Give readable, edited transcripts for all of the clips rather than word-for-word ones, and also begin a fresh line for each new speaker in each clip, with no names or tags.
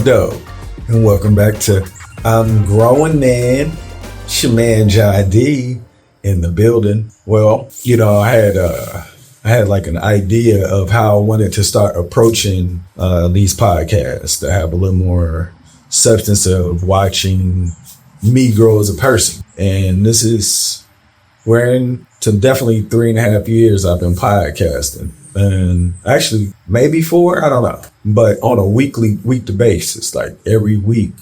Dub, and welcome back to growNman. It's your man Jai D in the building. Well, I had like an idea of how I wanted to start approaching these podcasts to have a little more substance of watching me grow as a person. And we're into definitely 3.5 years I've been podcasting. And actually, maybe 4, I don't know. But on a weekly basis, like every week,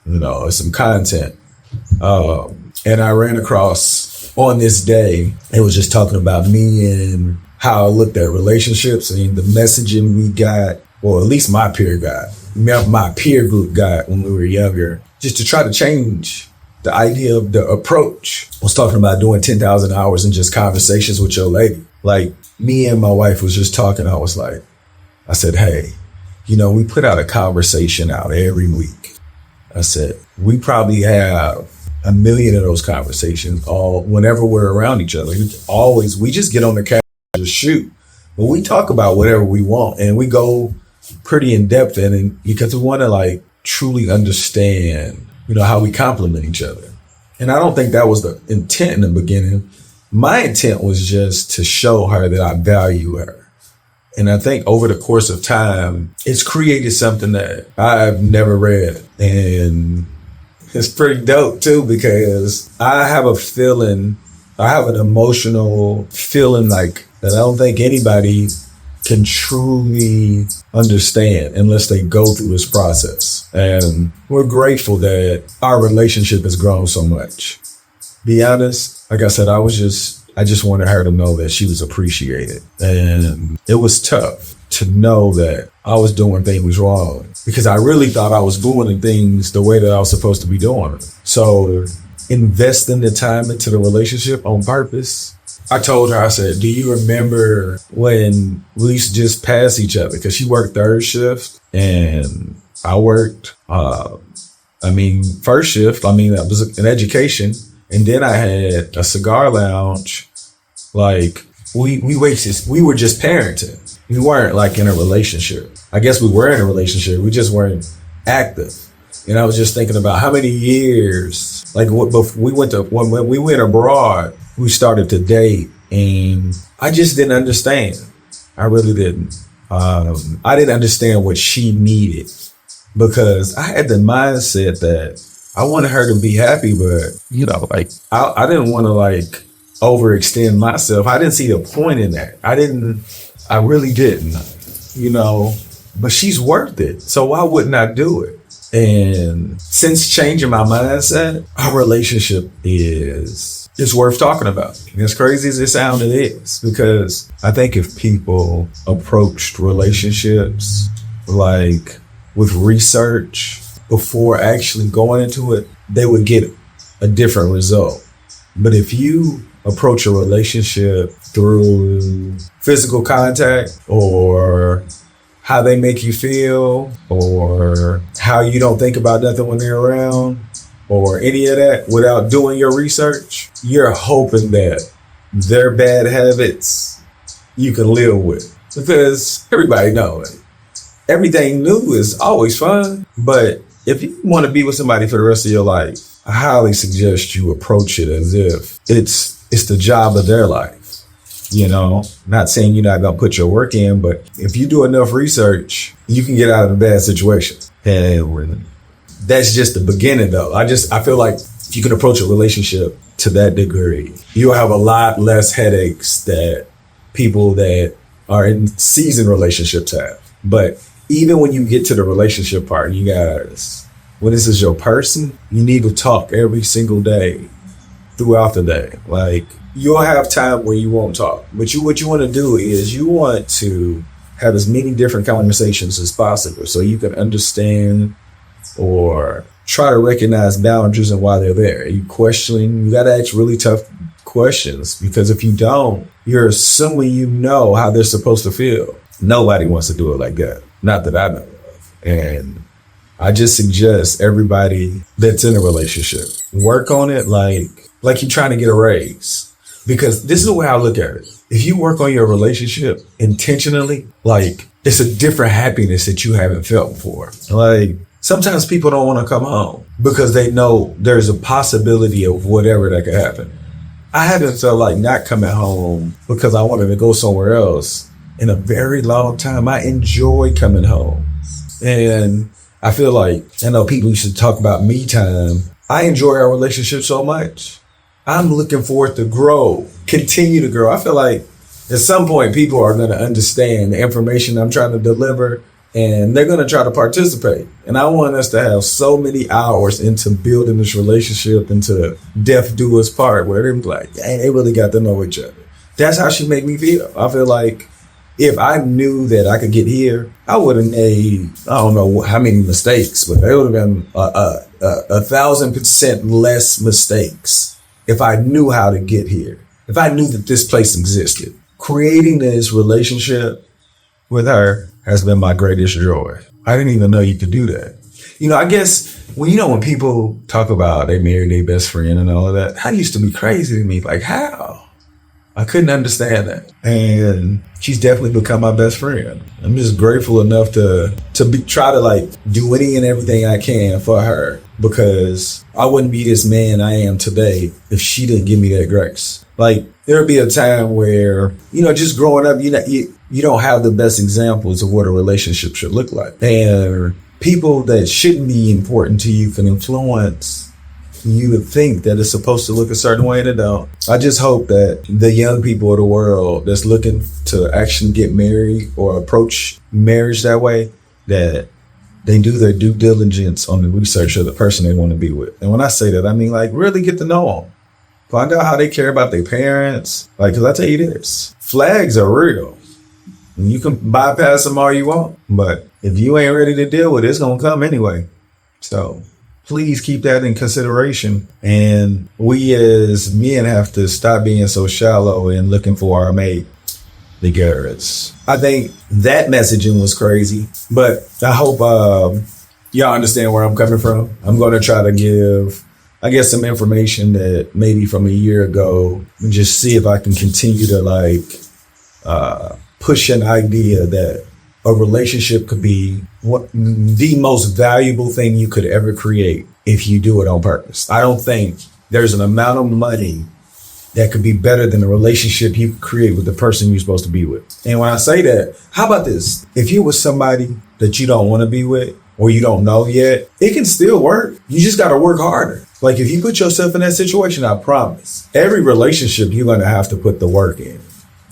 some content. And I ran across on this day, it was just talking about me and how I looked at relationships and the messaging we got, or at least my peer group got when we were younger, just to try to change the idea of the approach. I was talking about doing 10,000 hours in just conversations with your lady. Like, me and my wife was just talking. I said, hey, we put out a conversation out every week. I said, we probably have 1 million of those conversations whenever we're around each other. We just get on the camera and just shoot. But we talk about whatever we want, and we go pretty in depth in it because we want to truly understand, how we complement each other. And I don't think that was the intent in the beginning. My intent was just to show her that I value her. And I think over the course of time, it's created something that I've never read. And it's pretty dope too, because I have an emotional feeling that I don't think anybody can truly understand unless they go through this process. And we're grateful that our relationship has grown so much. Be honest, like I said, I just wanted her to know that she was appreciated. And it was tough to know that I was doing things wrong because I really thought I was doing things the way that I was supposed to be doing them. So investing the time into the relationship on purpose, I told her, I said, do you remember when we used to just pass each other? Because she worked third shift and I worked, first shift. I was in education. And then I had a cigar lounge. We were just parenting. We weren't in a relationship. I guess we were in a relationship. We just weren't active. And I was just thinking about how many years, when we went abroad, we started to date, and I just didn't understand. I really didn't. I didn't understand what she needed because I had the mindset that I wanted her to be happy, but I didn't want to overextend myself. I didn't see the point in that. I really didn't, but she's worth it. So why wouldn't I do it? And since changing my mindset, our relationship is worth talking about. And as crazy as it sounds, it is, because I think if people approached relationships with research before actually going into it, they would get a different result. But if you approach a relationship through physical contact, or how they make you feel, or how you don't think about nothing when they're around, or any of that, without doing your research, you're hoping that their bad habits you can live with. Because everybody knows everything new is always fun, but if you want to be with somebody for the rest of your life, I highly suggest you approach it as if it's the job of their life. Not saying you're not going to put your work in, but if you do enough research, you can get out of a bad situation. And that's just the beginning, though. I feel like if you can approach a relationship to that degree, you'll have a lot less headaches that people that are in seasoned relationships have. But even when you get to the relationship part, you guys, when this is your person, you need to talk every single day throughout the day. You'll have time where you won't talk, but what you want to do is you want to have as many different conversations as possible so you can understand or try to recognize boundaries and why they're there. You got to ask really tough questions, because if you don't, you're assuming how they're supposed to feel. Nobody wants to do it like that. Not that I know of. And I just suggest everybody that's in a relationship, work on it like you're trying to get a raise. Because this is the way I look at it. If you work on your relationship intentionally, it's a different happiness that you haven't felt before. sometimes people don't want to come home because they know there's a possibility of whatever that could happen. I haven't felt like not coming home because I wanted to go somewhere else in a very long time. I enjoy coming home. And I feel like, I know people should talk about me time. I enjoy our relationship so much. I'm looking forward to continue to grow. I feel like at some point people are going to understand the information I'm trying to deliver, and they're going to try to participate. And I want us to have so many hours into building this relationship, into death do us part, where they're like, dang, they really got to know each other. That's how she made me feel. I feel like if I knew that I could get here, I would have made, I don't know how many mistakes, but there would have been 1,000% less mistakes if I knew how to get here. If I knew that this place existed. Creating this relationship with her has been my greatest joy. I didn't even know you could do that. I guess when people talk about they married their best friend and all of that, that used to be crazy to me. Like, how? I couldn't understand that. And she's definitely become my best friend. I'm just grateful enough to try to do any and everything I can for her, because I wouldn't be this man I am today if she didn't give me that grace. There would be a time where, just growing up, you don't have the best examples of what a relationship should look like. And people that shouldn't be important to you can influence you to think that it's supposed to look a certain way and it don't. I just hope that the young people of the world that's looking to actually get married or approach marriage that way, that they do their due diligence on the research of the person they want to be with. And when I say that, I mean really get to know them. Find out how they care about their parents. Because I tell you this, flags are real. And you can bypass them all you want, but if you ain't ready to deal with it, it's going to come anyway. So please keep that in consideration. And we as men have to stop being so shallow and looking for our mate. The Garretts. I think that messaging was crazy, but I hope y'all understand where I'm coming from. I'm going to try to give, some information that maybe from a year ago, and just see if I can continue to push an idea that a relationship could be the most valuable thing you could ever create if you do it on purpose. I don't think there's an amount of money that could be better than the relationship you create with the person you're supposed to be with. And when I say that, how about this? If you're with somebody that you don't want to be with or you don't know yet, it can still work. You just got to work harder. If you put yourself in that situation, I promise, every relationship you're going to have to put the work in.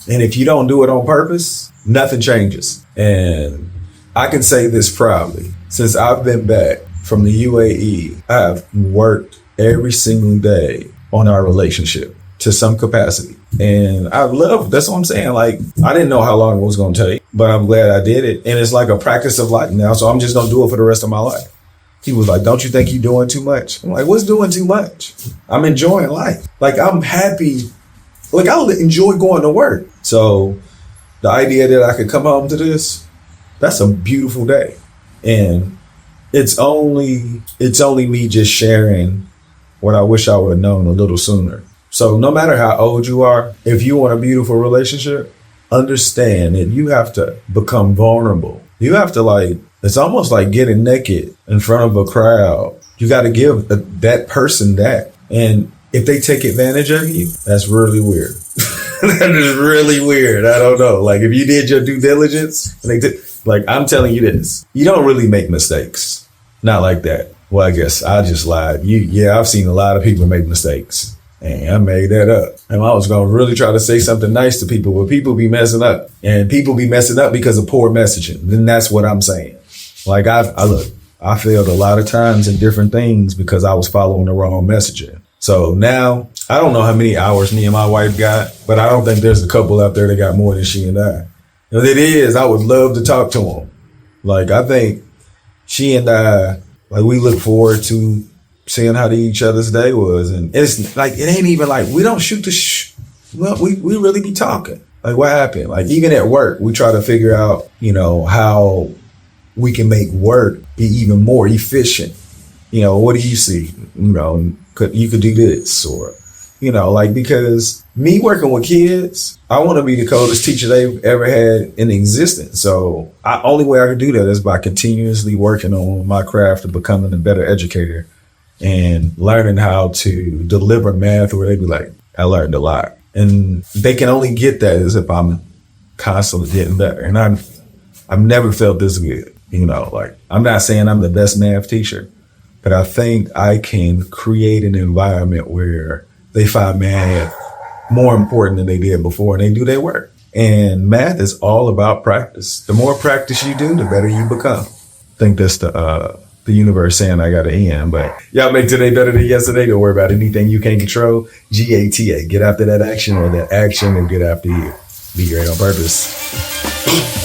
And if you don't do it on purpose, nothing changes. And I can say this proudly. Since I've been back from the UAE, I've worked every single day on our relationship to some capacity. And that's what I'm saying. I didn't know how long it was going to take, but I'm glad I did it. And it's like a practice of life now. So I'm just going to do it for the rest of my life. He was like, don't you think you're doing too much? I'm like, what's doing too much? I'm enjoying life. I'm happy. I'll enjoy going to work. So the idea that I could come home to this, that's a beautiful day. And it's only me just sharing what I wish I would have known a little sooner. So no matter how old you are, if you want a beautiful relationship, understand that you have to become vulnerable. You have to it's almost like getting naked in front of a crowd. You got to give that person that. And if they take advantage of you, that's really weird. That is really weird. I don't know. If you did your due diligence, and I'm telling you this, you don't really make mistakes. Not like that. Well, I guess I just lied. I've seen a lot of people make mistakes. And I made that up. And I was going to really try to say something nice to people, but people be messing up. And people be messing up because of poor messaging. Then that's what I'm saying. I failed a lot of times in different things because I was following the wrong messaging. So now, I don't know how many hours me and my wife got, but I don't think there's a couple out there that got more than she and I. If it is, I would love to talk to them. I think she and I, we look forward to seeing how each other's day was. And it's it ain't even we don't shoot well, we really be talking. What happened? Even at work, we try to figure out, how we can make work be even more efficient. What do you see? You could do this or, because me working with kids, I want to be the coldest teacher they've ever had in existence. So only way I can do that is by continuously working on my craft of becoming a better educator and learning how to deliver math where they be like, I learned a lot. And they can only get that as if I'm constantly getting better. And I've never felt this good. You know, like, I'm not saying I'm the best math teacher, but I think I can create an environment where they find math more important than they did before and they do their work. And math is all about practice. The more practice you do, the better you become. I think that's the universe saying I got to end. But y'all make today better than yesterday. Don't worry about anything you can't control. GATA. Get after that action, or that action will get after you. Be great on purpose.